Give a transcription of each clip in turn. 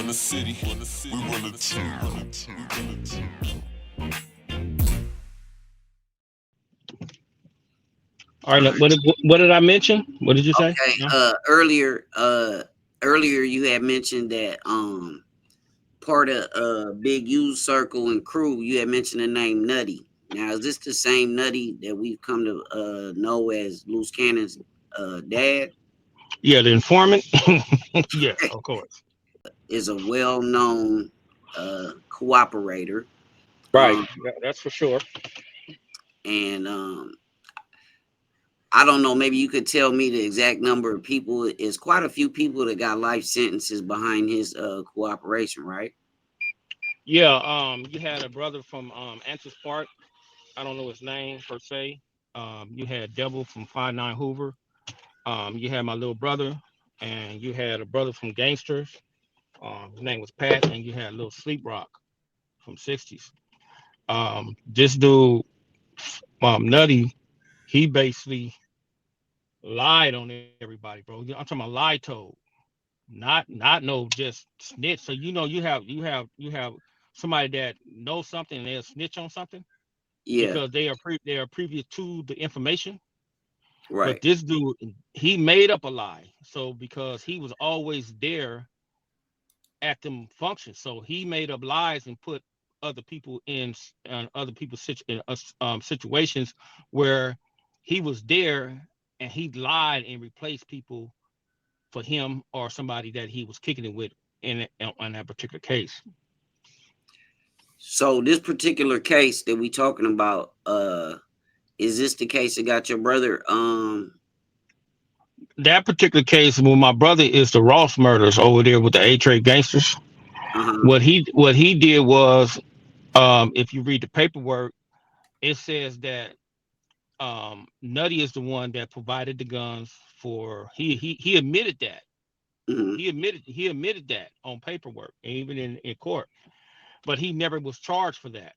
run the city. We run the town. All right. What did I mention? What did you say? Okay. No? Earlier you had mentioned that part of Big U's circle and crew, you had mentioned the name Nutty. Now, is this the same Nutty that we've come to know as Luce Cannon's dad? Yeah, the informant. Yeah, of course. Is a well-known cooperator. Right. Um, That's for sure. and I don't know, maybe you could tell me the exact number of people. It's quite a few people that got life sentences behind his cooperation, right? Yeah. You had a brother from Antis Park. I don't know his name per se. You had Devil from 59 Hoover. You had my little brother, and you had a brother from Gangsters. His name was Pat, and you had Little Sleep Rock from 60s. This dude, Nutty, he basically lied on everybody, bro. I'm talking about lie told, not no just snitch. So you have somebody that knows something and they'll snitch on something Yeah, because they are previous to the information. But right. this dude, he made up a lie. So because he was always there at them functions, so he made up lies and put other people in other people's situations where he was there and he lied and replaced people for him or somebody that he was kicking it with on that particular case. So this particular case that we talking about, is this the case that got your brother? That particular case, when my brother is the Ross murders over there with the A Trade gangsters, Uh-huh. what he did was, if you read the paperwork, it says that Nutty is the one that provided the guns for. He admitted that. Hmm. He admitted that on paperwork and even in court, but he never was charged for that.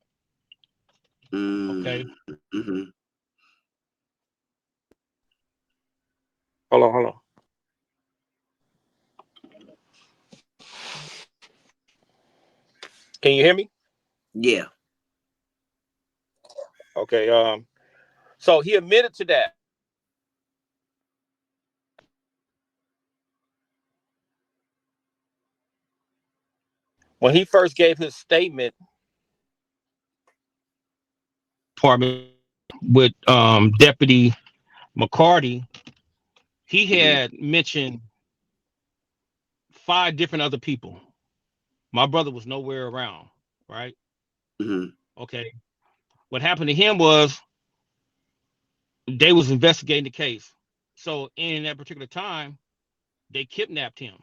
Okay. Mm-hmm. Hold on, hold on. Can you hear me? Yeah. Okay. So he admitted to that. When he first gave his statement, department with Deputy McCarty, he Hmm. had mentioned five different other people. My brother was nowhere around, right? Hmm. Okay. What happened to him was they was investigating the case. So in that particular time, they kidnapped him.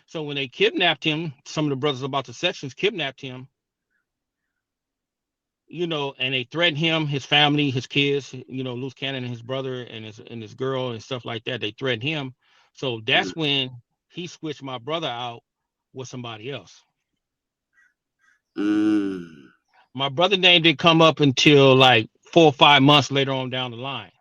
So when they kidnapped him, some of the brothers about the sections kidnapped him, and they threatened him, his family, his kids, Luce Cannon and his brother and his girl and stuff like that. They threatened him. So that's when he switched my brother out with somebody else. Mm. My brother name didn't come up until like 4 or 5 months later on down the line.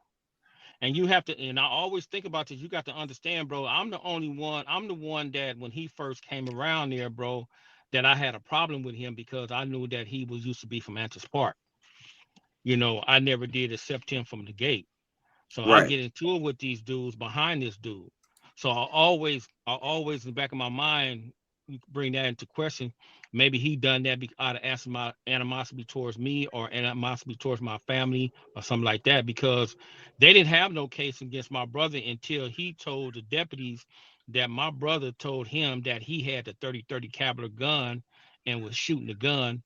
And you have to, and I always think about this. You got to understand, bro. I'm the one that when he first came around there, bro, that I had a problem with him because I knew that he was used to be from Antis Park. I never did accept him from the gate. So I Right. get into it with these dudes behind this dude. So I always in the back of my mind bring that into question. Maybe he done that out of animosity towards me or animosity towards my family or something like that because they didn't have no case against my brother until he told the deputies that my brother told him that he had the 30-30 caliber gun and was shooting the gun.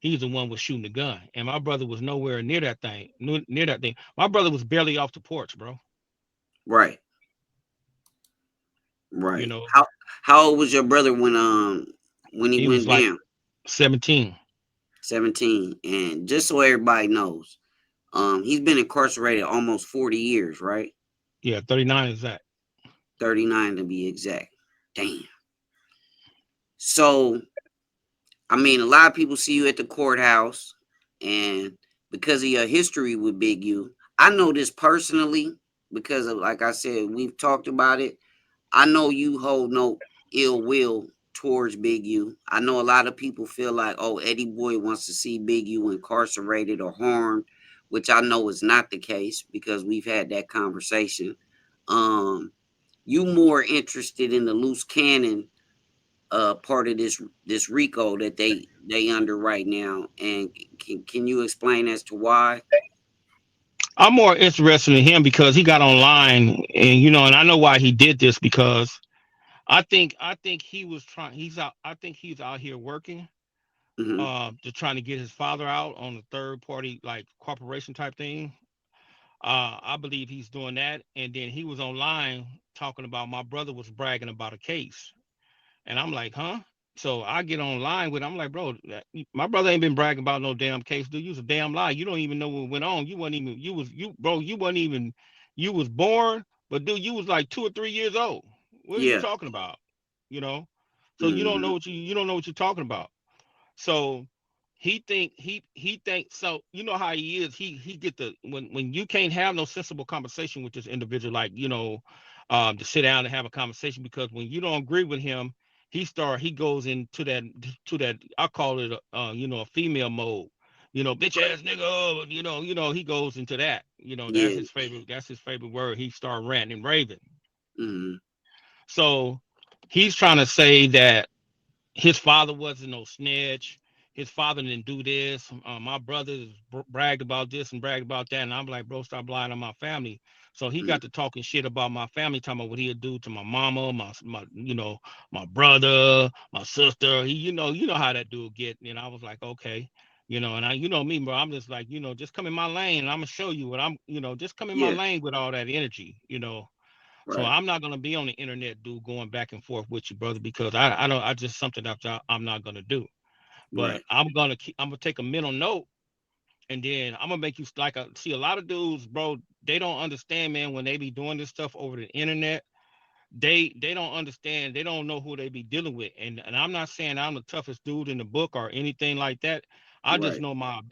He's the one was shooting the gun, and my brother was nowhere near that thing. Near that thing. My brother was barely off the porch, bro. Right. You Right. know, How old was your brother when he he was went like down? 17. 17. And just so everybody knows, he's been incarcerated almost 40 years, right? Yeah, 39 is that. 39 to be exact. Damn. So, I mean, a lot of people see you at the courthouse, and because of your history with Big U, I know this personally because of, like I said, we've talked about it. I know you hold no ill will towards Big U. I know a lot of people feel like, oh, Eddie Boy wants to see Big U incarcerated or harmed, which I know is not the case because we've had that conversation. Um, you more interested in the Luce Canon part of this RICO that they under right now, and can you explain as to why? I'm more interested in him because he got online, and and I know why he did this because I think he was trying. He's out. I think he's out here working, Hmm. to trying to get his father out on a third party like corporation type thing. I believe he's doing that, and then he was online talking about my brother was bragging about a case. And I'm like, huh? So I get online with him. I'm like, bro, my brother ain't been bragging about no damn case, dude. You was a damn lie. You don't even know what went on. You wasn't even, bro, you wasn't even, you was born, but dude, you was like 2 or 3 years old. What are you Yeah. talking about? You know? So you don't know Hmm. what you don't know what you're talking about. So he think so how he is. He get the when you can't have no sensible conversation with this individual, like to sit down and have a conversation because when you don't agree with him, he goes into that I call it a female mode. Bitch ass nigga, he goes into that. That's Yeah. his favorite word. He start ranting and raving. Hmm. So he's trying to say that his father wasn't no snitch. His father didn't do this. My brother bragged about this and bragged about that, and I'm like, bro, stop lying on my family. So he got to talking shit about my family, talking about what he'd do to my mama, my brother, my sister. You know how that dude get. And I was like, okay, and you know me, bro. I'm just like, just come in my lane, and I'm gonna show you what just come in my Yeah. lane with all that energy. So Right. I'm not gonna be on the internet, dude, going back and forth with you, brother, because I don't. I just something that I'm not gonna do. But Right. I'm gonna take a mental note, and then I'm gonna make you like see a lot of dudes, bro. They don't understand, man, when they be doing this stuff over the internet. They don't understand. They don't know who they be dealing with. And I'm not saying I'm the toughest dude in the book or anything like that. Right.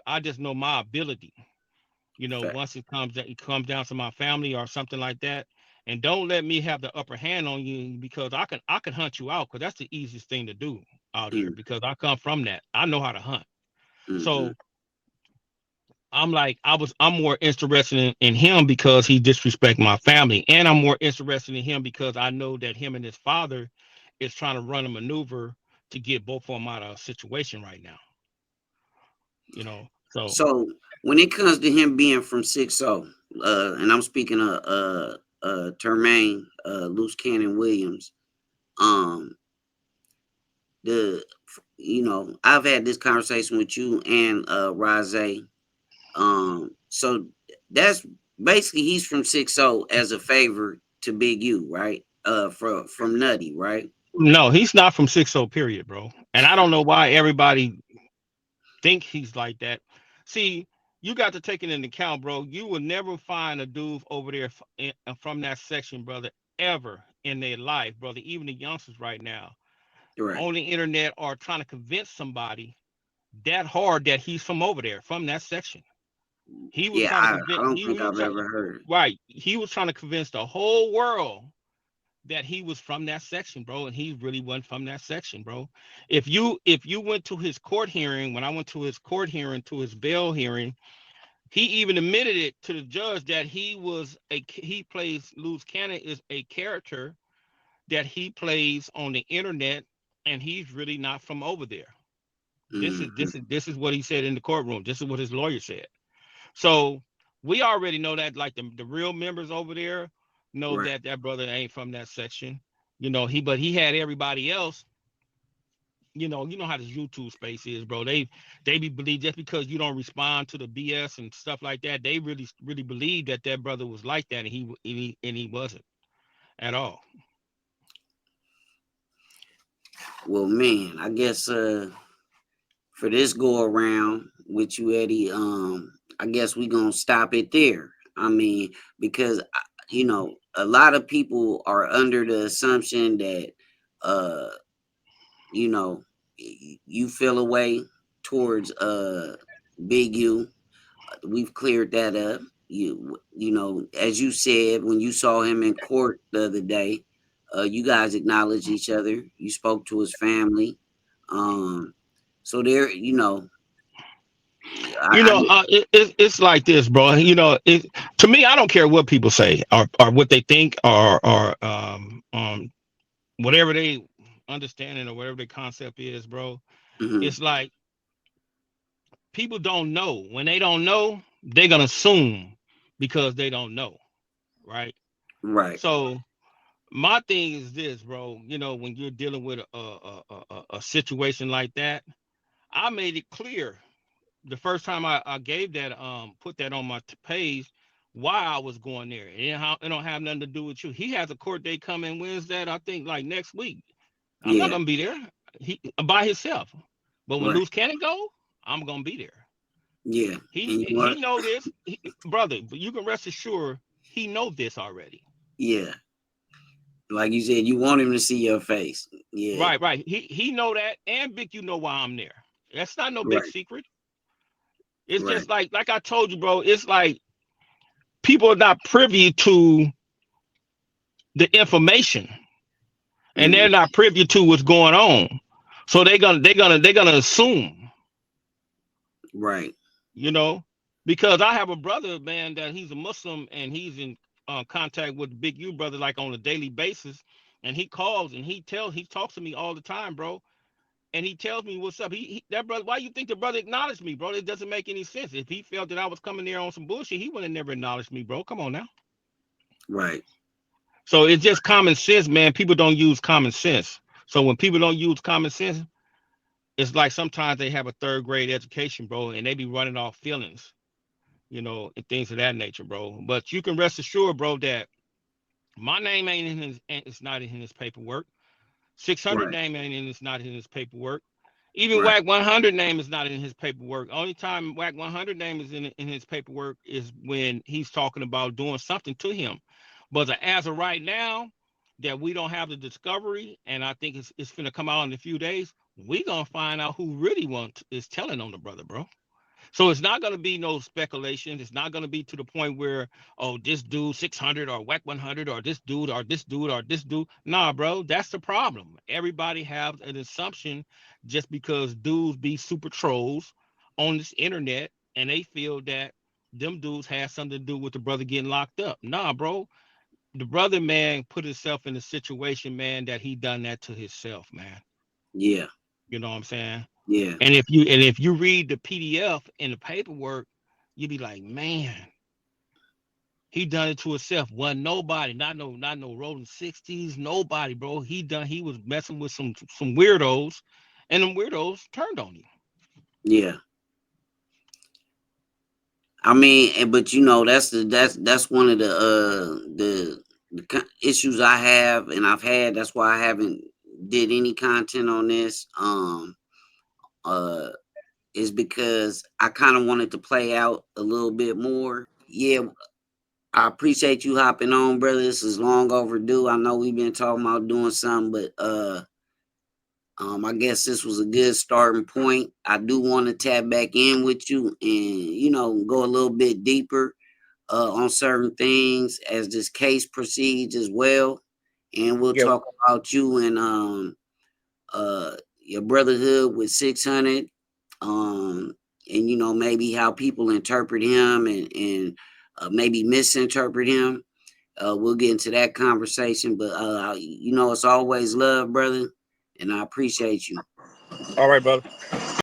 I just know my ability. Fact. Once it comes down to my family or something like that. And don't let me have the upper hand on you because I can hunt you out because that's the easiest thing to do out here Mm. because I come from that. I know how to hunt. Hmm. So I'm more interested in him because he disrespect my family. And I'm more interested in him because I know that him and his father is trying to run a maneuver to get both of them out of a situation right now. So So when it comes to him being from 6-0, and I'm speaking of Termaine, Luce Cannon Williams, um, the I've had this conversation with you and Raze. So that's basically he's from 6-0 as a favor to Big U, right? From Nutty, right? no, he's not from 60 period, bro. And I don't know why everybody think he's like that. See, you got to take it into account, bro. You will never find a dude over there from that section, brother, ever in their life, brother. Even the youngsters right now Right. on the internet are trying to convince somebody that hard that he's from over there, from that section. He was Yeah, trying to I convince. don't think He was I've trying, ever heard. right. He was trying to convince the whole world that he was from that section, bro, and he really wasn't from that section, bro. If you went to his court hearing, when I went to his court hearing, to his bail hearing, he even admitted it to the judge that he plays Luce Canon is a character that he plays on the internet, and he's really not from over there. This is Hmm. this is this is what he said in the courtroom. This is what his lawyer said. So we already know that, like the real members over there know Right. that that brother ain't from that section. But he had everybody else. You know how this YouTube space is, bro. They be believe just because you don't respond to the BS and stuff like that, they really believe that that brother was like that, and he wasn't at all. Well, man, I guess for this go around with you, Eddie, I guess we gonna stop it there. I mean, because a lot of people are under the assumption that uh, you know, you feel a way towards Big U. We've cleared that up. As you said when you saw him in court the other day, You guys acknowledge each other. You spoke to his family. So there, you know, It's like this, bro. To me, I don't care what people say or what they think or whatever they understanding or whatever the concept is, bro. mhm, It's like people don't know. When they don't know, they're gonna assume because they don't know, right? right, So my thing is this, bro. When you're dealing with a situation like that, I made it clear the first time I gave that put that on my page why I was going there. It don't have nothing to do with you. He has a court date coming Wednesday, I think like next week. I'm not yeah, gonna be there. He by himself. But when right, Luce Canon go, I'm gonna be there. yeah. He And you know he what? know this, brother. But you can rest assured he know this already. Yeah, like you said, you want him to see your face. Yeah, Right, right. He know that, and Big, you know why I'm there. That's not no big right, secret. It's right, just like I told you, bro. It's like people are not privy to the information, and mhm, they're not privy to what's going on. So they're gonna assume, right, you know, because I have a brother, man, that he's a Muslim and he's in contact with the Big U brother like on a daily basis, and he calls and he talks to me all the time, bro. And he tells me what's up. That brother, why you think the brother acknowledged me, bro? It doesn't make any sense. If he felt that I was coming there on some bullshit, he would have never acknowledged me, bro. Come on now. right, So it's just common sense, man. People don't use common sense. So when people don't use common sense, it's like sometimes they have a third grade education, bro, and they be running off feelings, and things of that nature, bro. But you can rest assured, bro, that my name ain't in his, it's not in his paperwork. 600 right, name ain't in, it's not in his paperwork. Even right, WAC 100 name is not in his paperwork. Only time WAC 100 name is in his paperwork is when he's talking about doing something to him. But as of right now, that we don't have the discovery, and I think it's going to come out in a few days, we going to find out who really is telling on the brother, bro. So it's not going to be no speculation. It's not going to be to the point where, oh, this dude 600 or whack 100 or this dude or this dude or this dude. Nah, bro, that's the problem. Everybody has an assumption just because dudes be super trolls on this internet and they feel that them dudes have something to do with the brother getting locked up. Nah, bro, the brother, man, put himself in a situation, man, that he done that to himself, man. yeah, You know what I'm saying? yeah, And if you read the PDF and the paperwork, you be like, man, he done it to himself. Wasn't nobody, not no rolling 60s, nobody, bro. He was messing with some weirdos, and them weirdos turned on him. yeah. I mean, but you know, that's one of the issues I have and I've had. That's why I haven't did any content on this. Uh, is because I kind of wanted to play out a little bit more. Yeah, I appreciate you hopping on, brother. This is long overdue. I know we've been talking about doing something, but I guess this was a good starting point. I do want to tap back in with you and go a little bit deeper on certain things as this case proceeds as well. And we'll Yep. talk about you and your brotherhood with 600. And maybe how people interpret him and maybe misinterpret him. We'll get into that conversation, but it's always love, brother, and I appreciate you. All right, brother.